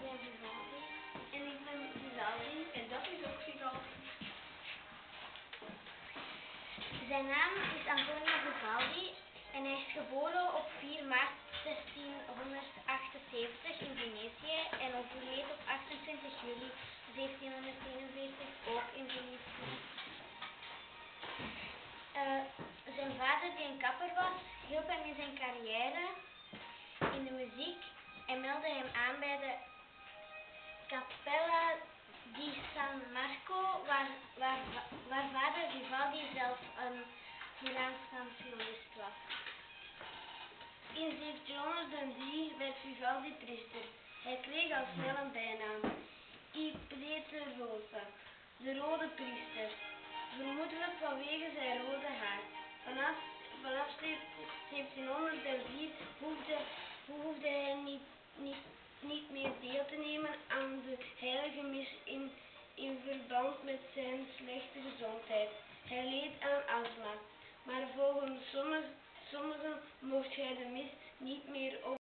ben Vivaldi. En ik ben Vivaldi. En dat is ook Vivaldi. Zijn naam is Antonio Vivaldi en hij is geboren op 4 maart 1678 in Venetië en overleed op 28 juli 1741 ook in Venetië. Zijn vader, die een kapper was, hielp hem in zijn carrière in de muziek en meldde hem aan bij de Cappella di San Marco, waar vader Vivaldi zelf een vooraanstaand violist was. In 1703 werd Vivaldi priester. Hij kreeg al snel een bijnaam, I Prete Rosa, de rode priester, vermoedelijk vanwege zijn rode haar. Vanaf 1704 hoefde hij niet